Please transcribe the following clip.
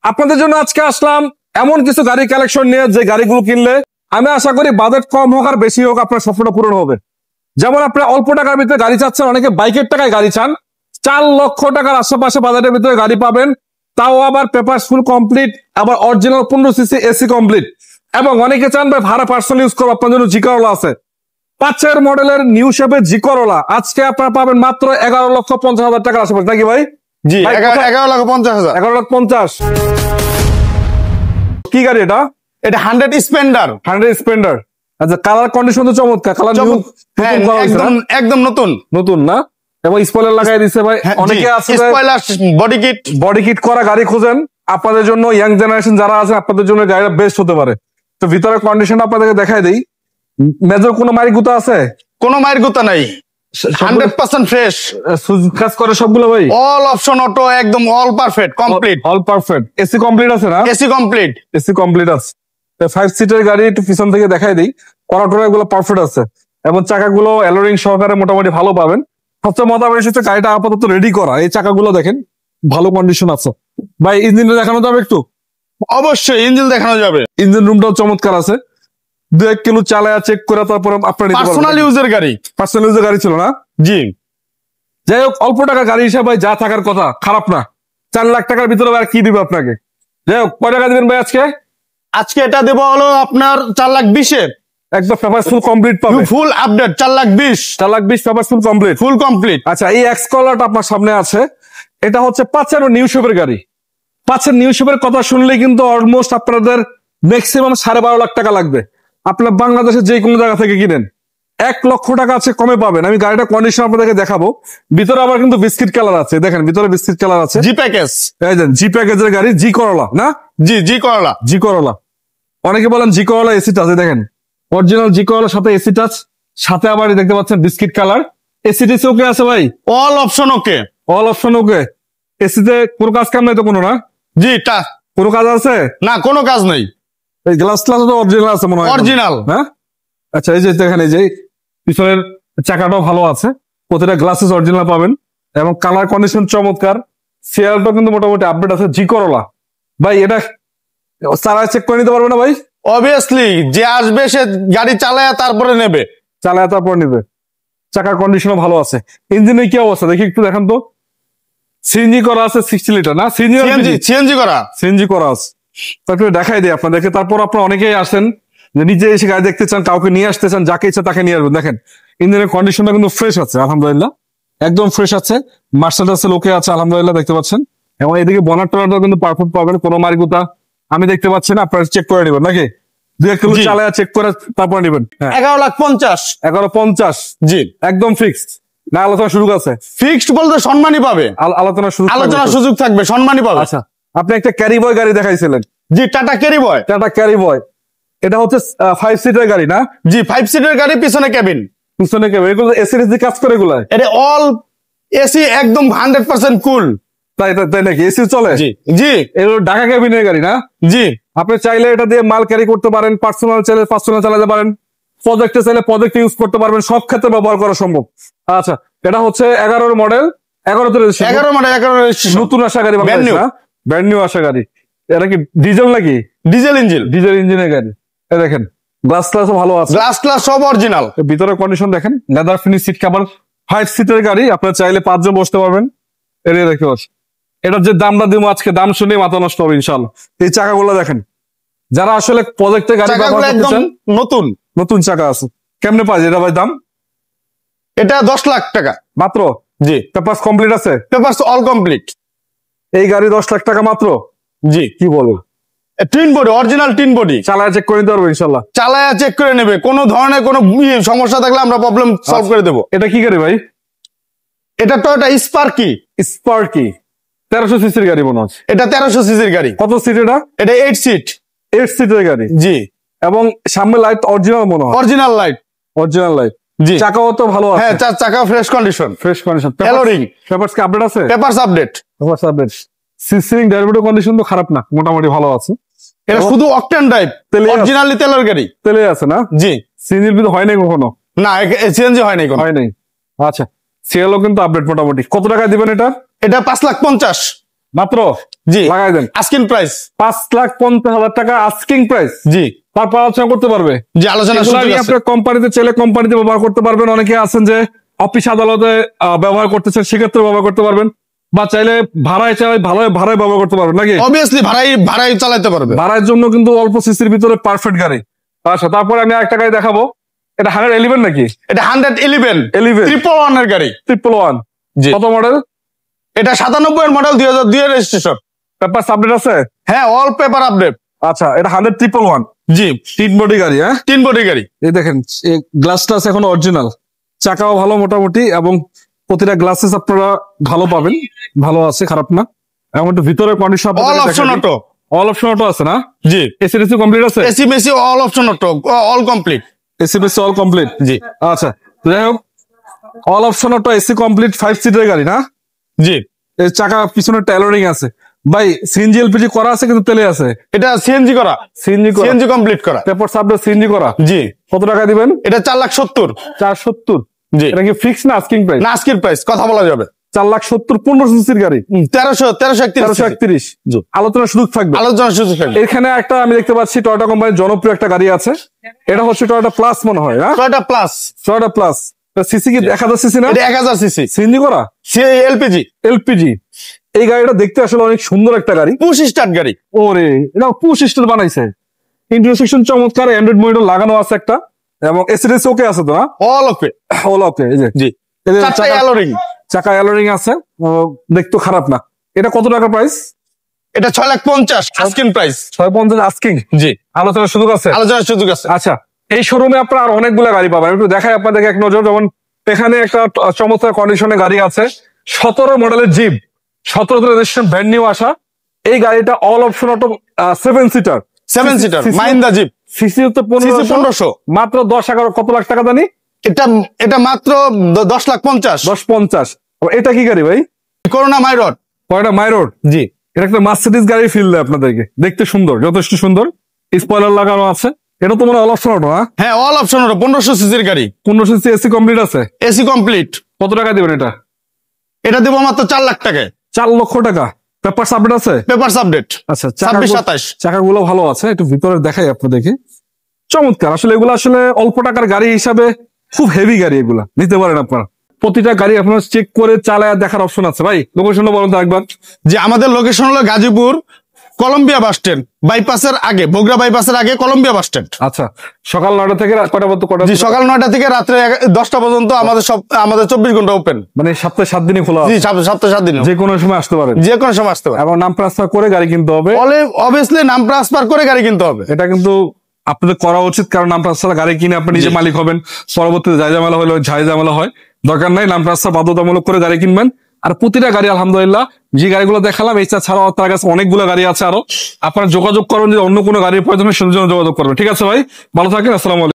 আপনাদের জন্য আজকে আসলাম এমন কিছু গাড়ি কালেকশন নিয়ে যে গাড়িগুলো কিনলে আমি আশা করি বাজেট কম হোক আর বেশি হোক আপনার স্বপ্নটা পূরণ হবে। যেমন আপনি অল্প টাকার ভিতরে গাড়ি চাচ্ছেন, অনেকে বাইকের টাকায় গাড়ি চান, 4 লক্ষ টাকার আশেপাশে বাজারের ভিতরে গাড়ি পাবেন, তাও আবার পেপার ফুল কমপ্লিট, আবার অরিজিনাল 15 সিসি এসি কমপ্লিট। এবং অনেকে চান ভাই ভাড়া পার্সোনাল ইউজ করবো, আপনার জন্য জি করোলা আছে 5 মডেলের নিউ শেপের জি করোলা আজকে আপনারা পাবেন মাত্র 11,50,000 টাকার আশেপাশে, নাকি ভাই? জি 11,50,000। 11,50,000। কি গাড়ি এটা? এটা 100 স্প্লেন্ডার। 100 স্প্লেন্ডার। আচ্ছা, কালার কন্ডিশন তো চমৎকার, কালার একদম নতুন নতুন না? এবং স্পয়লার লাগাই দিচ্ছে ভাই। অনেকে আছে স্পয়লার বডি কিট করা গাড়ি খোঁজেন, আপনাদের জন্য ইয়াং জেনারেশন যারা আছে আপনাদের জন্য গাড়িটা বেস্ট হতে পারে। তো ভিতরের কন্ডিশন আপনাদেরকে দেখাই দেই। মেজর কোনো মাইর গুতা আছে? কোনো মাইর গুতা নাই, 100% ফ্রেশ কাজ করে সবগুলো ভাই। অল অপশন অটো, একদম all perfect complete. All perfect. AC complete আছে না? AC complete. এসি কমপ্লিট আছে। 5 সিটের গাড়ি, একটু পিছন থেকে দেখাই দিই। করাটোরা গুলো পারফেক্ট আছে এবং চাকাগুলো অ্যালোরিং সহকারে মোটামুটি ভালো পাবেন। সবচেয়ে মজা বেশি হচ্ছে গাড়িটা আপাতত রেডি করা, এই চাকাগুলো দেখেন ভালো কন্ডিশন আছে ভাই। ইঞ্জিনটা দেখানো যাবে একটু? অবশ্যই ইঞ্জিন দেখানো যাবে। ইঞ্জিন রুমটাও চমৎকার আছে। 2-1 কিলো চালায়া চেক করে তারপর আপনার পার্সোনাল ইউজের গাড়ি। পার্সোনাল ইউজের গাড়ি ছিল না? জি। যাই হোক, অল্প টাকা গাড়ি হিসাবে যা থাকার কথা, খারাপ না। 4 লাখ টাকার ভিতরে আর কি দিবে আপনাকে? যাই হোক, কয় টাকা দিবেন ভাই আজকে? আজকে এটা দেবো হলো আপনার 4,20,000। একদম পেপার ফুল কমপ্লিট পাবে, full update 4,20,000। 4,20,000 paper full complete. Full complete. আচ্ছা, এই এক্স কলারটা আপনার সামনে আছে, এটা হচ্ছে 5 নিউ শেপের গাড়ি। 5 নিউ শেপের কথা শুনলে কিন্তু অলমোস্ট আপনাদের ম্যাক্সিমাম 12.5 লাখ টাকা লাগবে। আপনার বাংলাদেশের যে কোনো জায়গা থেকে কিনেন 1 লক্ষ টাকা আছে কমে পাবেন। আমি গাড়িটা কন্ডিশন আপনাদেরকে দেখাবো। ভিতরে আবার কিন্তু বিস্কিট কালার আছে, দেখেন ভিতরে বিস্কিট কালার আছে। জি প্যাকেজ, এই দেন জি প্যাকেজের গাড়ি, জি করলা না? জি জি করলা। জি করলা, অনেকে বলেন জি করলা এসি টাচ, দেখেন অরিজিনাল জি করলার সাথে এসি টাচ, সাথে আবার দেখতে পাচ্ছেন বিস্কিট কালার। এসি টিসি ওকে আছে ভাই? All option okay. All option okay. এসিতে কোনো কাজ কাম নাই তো কোনো? না জি, কোনো কাজ আছে না? কোনো কাজ নাই। এই গ্লাস ক্লাস তো অরিজিনাল আছে মনে হয়? অরিজিনাল। হ্যাঁ, আচ্ছা। এই যে দেখেন, এই যে পিছনের চাকাটাও ভালো আছে, প্রতিটা গ্লাসেস অরিজিনাল পাবেন এবং কালার কন্ডিশন চমৎকার। সিয়ারটাও কিন্তু মোটামুটি আপডেট আছে। জি করলা ভাই, এটা চালায় চেক করে নিতে পারবে না ভাই? অবভিয়াসলি, যে আসবে সে গাড়ি চালায় তারপরে নেবে। চালায় তারপর নিবে। চাকার কন্ডিশনও ভালো আছে। ইঞ্জিনের কি অবস্থা দেখি একটু দেখান তো। সিএনজি করা আছে 60 লিটার না? সিএনজি করা। সিএনজি করা আছে। তারপরে দেখাই দিই আপনাদেরকে। তারপর আপনারা অনেকেই আসেন যে নিজে এসে গাড়ি দেখতে চান, কাউকে নিয়ে আসতে চান, যাকে ইচ্ছা তাকে নিয়ে আসবেন। দেখেন ইঞ্জিনের কন্ডিশনটা কিন্তু ফ্রেশ আছে আলহামদুলিল্লাহ, একদম ফ্রেশ আছে। মার্সেডিসের লোকে আছে আলহামদুলিল্লাহ, দেখতে পাচ্ছেন। এবং এদিকে বনার টনারটাও কিন্তু পারফেক্ট পাবেন, কোনো মারিগুতা আমি দেখতে পাচ্ছি না। আপনারা চেক করে নেবেন নাকি? 2-1 কিলো চালায় চেক করে তারপর নেবেন। 11,50,000। 11,50,000 জি, একদম ফিক্সড না? আলোচনা সুযোগ আছে? ফিক্সড বলতে সম্মানই পাবে। আলোচনা সুযোগ থাকবে, সম্মানই পাবে। আচ্ছা, আপনি একটা ক্যারি বয় গাড়ি দেখাইছিলেন। জি, টাটা ক্যারি বয়। টাটা ক্যারি বয়, এটা হচ্ছে 5 সিটের গাড়ি না? জি, 5 সিটের গাড়ি, পিছনে কেবিন। পিছনে কেবিন। এগুলো এসি কাজ করে এগুলো? এটা অল এসি, একদম 100% কুল। তাই নাকি? এসি চলে? জি জি। এগুলো ঢাকা কেবিনের গাড়ি না? জি। আপনি চাইলে এটা দিয়ে মাল ক্যারি করতে পারেন, পার্সোনাল চাইলে পার্সোনাল চালাতে পারেন, প্রজেক্টে চাইলে প্রজেক্ট ইউজ করতে পারবেন, সব ক্ষেত্রে ব্যবহার করা সম্ভব। আচ্ছা, এটা হচ্ছে 11 মডেল, 11 মডেল, 11 নতুন আসা গাড়ি, ব্র্যান্ড নিউ আসা গাড়ি। এটা কি ডিজেল নাকি? Diesel engine. ডিজেল ইঞ্জিনের গাড়ি। দেখেন গ্লাস ক্লাসও ভালো আছে, গ্লাস সব অরিজিনাল। ভিতরে কন্ডিশন দেখেন, লেদার ফিনিশ সিট কভার। 5 সিটের গাড়ি, আপনারা চাইলে 5 জন বসতে পারবেন। এরিয়া দেখতে পাচ্ছেন। এটার যে দামটা দিব আজকে, দাম শুনে মাথা নষ্ট হবে ইনশাআল্লাহ। এই চাকাগুলো দেখেন, যারা আসলে প্রজেক্টে গাড়ি ব্যবহার করতে চান, নতুন চাকা আছে। কেমনে পাই এটা ভাই দাম? এটা 10 লাখ টাকা মাত্র। জি। পেপারস কমপ্লিট আছে? Papers all complete. এই গাড়ি 10 লাখ টাকা মাত্র? জি। কি বলবো, tin body, original tin body. চালায় চেক করে নিতে পারবো ইনশাআল্লাহ? চালায়া চেক করে নেবে, কোনো ধরনের কোনো সমস্যা থাকলে আমরা প্রবলেম সলভ করে দেবো। এটা কি গাড়ি ভাই? এটা টয়োটা স্পার্কি। 1300 সিসির গাড়ি মনে হচ্ছে। এটা 1300 সিসির গাড়ি। কত সিট এটা? এটা 8 সিট। 8 সিটের গাড়ি। জি। এবং সামনে লাইট অরিজিনাল মনে হয়? Original light. জি। চাকাও তো ভালো আছে? হ্যাঁ, চাকা ফ্রেশ কন্ডিশন। অ্যালোরিং। পেপারস কি আপডেট আছে? Papers update. সিসিং ডায়াবেটিক কন্ডিশন তো খারাপ না, মোটামুটি ভালো আছে। এটা শুধু অকটেন ড্রাইভ, অরিজিনালি তেলের গাড়ি। তেলে আছে না? জি। সিএনজি কিন্তু হয় নাই কখনো? না, সিএনজি হয় নাই। আচ্ছা, সিএলও কিন্তু আপডেট মোটামুটি। কত টাকা দিবেন এটা? এটা 5,50,000। মাত্র জি লাগাই দেন। আস্কিং প্রাইস 5,50,000 টাকা আস্কিং প্রাইস। জি তারপর আলোচনা করতে পারবে। জি আলোচনা এগুলা নিয়ে আপনি কোম্পানিতে চাইলে কোম্পানিতে ব্যবহার করতে পারবেন। অনেকে আছেন যে অফিস আদালতে ব্যবহার করতেছেন, সেক্ষেত্রে ব্যবহার করতে পারবেন, বা চাইলে ভাড়ায় চাই ভাড়ায় ব্যবহার করতে পারবেন নাকি? অবভিয়াসলি ভাড়াই চালাতে পারবে। ভাড়ার জন্য কিন্তু অল্প সিসির ভিতরে পারফেক্ট গাড়ি। আচ্ছা, তারপরে আমি একটা গাড়ি দেখাবো। এটা 111 নাকি? এটা 111 111 এর গাড়ি 111। জি কত মডেল? এটা 97 এর মডেল, 2002 এর রেজিস্ট্রেশন। পেপার আপডেট আছে? হ্যাঁ অল পেপার আপডেট। আচ্ছা, এটা 111। জি 3 বডি গাড়ি। হ্যাঁ 3 বডি গাড়ি। এই দেখেন গ্লাসটা আছে এখন অরিজিনাল, চাকাও ভালো মোটামুটি, এবং প্রতিটা গ্লাসেস আপনারা ভালো পাবেন, ভালো আছে, খারাপ না। এবং একটু ভিতরে condition all option auto. All option auto আছে না? জি এসি কমপ্লিট আছে? এসি মেসি all option auto, all complete. AC all complete. জি আচ্ছা, যাই হোক, all option auto AC complete 5 সিটের গাড়ি না? জি এর চাকা পিছনে টেলারিং আছে ভাই। সিএনজি এলপিজি করা আছে কিন্তু তেলে আছে। এটা সিএনজি করা, সিএনজি কমপ্লিট করা। পেপার সাবডেট সিএনজি করা। জি কত টাকা দিবেন? এটা 4,70,000। 470। জি এটা কি ফিক্স না আস্কিং প্রাইস? না আস্কিং প্রাইস, কথা বলা যাবে। 4,70,000 15 সিসির গাড়ি। 1331। আলোচনার সুযোগ থাকবে। আলোচনার সুযোগ থাকবে। এখানে একটা আমি দেখতে পাচ্ছি টয়োটা কোম্পানির জনপ্রিয় একটা গাড়ি আছে। এটা হচ্ছে টয়োটা প্লাস মনে হয় না? Toyota plus. Toyota plus CC কি 1000 সিসি না? এটা 1000 সিসি সিএনজি করা, এলপিজি। এলপিজি। এই গাড়িটা দেখতে আসলে অনেক সুন্দর একটা গাড়ি। পুশ স্টার্ট গাড়ি। ওরে, এটা পুশ স্টার্ট বানাইছে। ইন্টারসেকশন চমৎকার, অ্যান্ড্রয়েড মনিটর লাগানো আছে একটা, এবং এসিডিএস ওকে আছে তো না? অল ওকে। অল ওকে। এই যে জি চাকা অ্যালোরিং। চাকা অ্যালোরিং আছে, দেখতে খারাপ না। এটা কত টাকা প্রাইস? এটা 6,50,000 আস্কিং প্রাইস। 650 আস্কিং। জি আলোচনার সুযোগ আছে? আলোচনার সুযোগ আছে। আচ্ছা, এই শোরুমে আপনার আর অনেকগুলো গাড়ি পাবেন, একটু দেখাই আপনাদেরকে এক নজর। যেমন এখানে একটা চমৎকার কন্ডিশনে গাড়ি আছে, 17 মডেলের জিপ, 17 রেজিস্ট্রেশন, ব্র্যান্ড নিউ আসা। এই গাড়িটা all option auto 7 seater. 7 seater Mahindra jeep. CC হচ্ছে 1500। মাত্র 10-11 কত লাখ টাকা জানি? এটা মাত্র 10,50,000। 10,50। এটা কি গাড়ি ভাই? করোনা মাইরোড। কয়টা মাইরোড? জি এটা একটা মার্সিডিজ গাড়ি ফিল দেয় আপনাদেরকে, দেখতে সুন্দর, যথেষ্ট সুন্দর। স্পয়লার লাগানো আছে। এটা তো মনে হয় অল অপশন অটো না? হ্যাঁ অল অপশন অটো, 1500 সিসির গাড়ি। 1500 সিসি এসি কমপ্লিট আছে? AC complete. কত টাকা দিবেন এটা? এটা দেবো মাত্র 4 লাখ টাকায়। 4 লক্ষ টাকা। পেপার আপডেট আছে? Papers update. আচ্ছা, 26-27। চাকাগুলো ভালো আছে, একটু ভিতরে দেখাই আপনাদেরকে। চমৎকার। আসলে এগুলো আসলে অল্প টাকার গাড়ি হিসাবে খুব হেভি গাড়ি, এগুলা নিতে পারেন আপনারা। প্রতিটা গাড়ি আপনারা চেক করে চালায় দেখার অপশন আছে। ভাই লোকেশনটা বলুন তো একবার। যে আমাদের লোকেশন হলো গাজীপুর কলম্বিয়া বাস স্ট্যান্ড, বাইপাসের আগে, বগুড়া বাইপাসের আগে কলম্বিয়া বাস স্ট্যান্ড। আচ্ছা, সকাল 9টা থেকে রাত কয়টা পর্যন্ত? জি সকাল 9টা থেকে রাত্রে 10টা পর্যন্ত আমাদের 24 ঘন্টা ওপেন। মানে সপ্তাহে 7 দিনই খোলা? জি সপ্তাহে 7 দিন, যে কোনো সময় আসতে পারেন। যে কোনো সময় আসতে পারেন। এবং নাম ট্রান্সফার করে গাড়ি কিনতে হবে। অবভিয়াসলি নাম ট্রান্সফার করে গাড়ি কিনতে হবে। এটা কিন্তু আপনাদের করা উচিত, কারণ নাম ট্রান্সফার গাড়ি কিনে আপনি নিজে মালিক হবেন। পরবর্তীতে ঝামেলা হলে ঝামেলা হয়, দরকার নাই। নাম ট্রান্সফার বাধ্যতামূলক করে গাড়ি কিনবেন। আর প্রতিটা গাড়ি আলহামদুলিল্লাহ, যে গাড়িগুলো দেখালাম এই ছাড়াও তার কাছে অনেকগুলো গাড়ি আছে আরো। আপনারা যোগাযোগ করবেন, যে অন্য কোনো গাড়ির প্রয়োজন হয় সেটার জন্য যোগাযোগ করবেন। ঠিক আছে ভাই, ভালো থাকেন। আসসালামু আলাইকুম।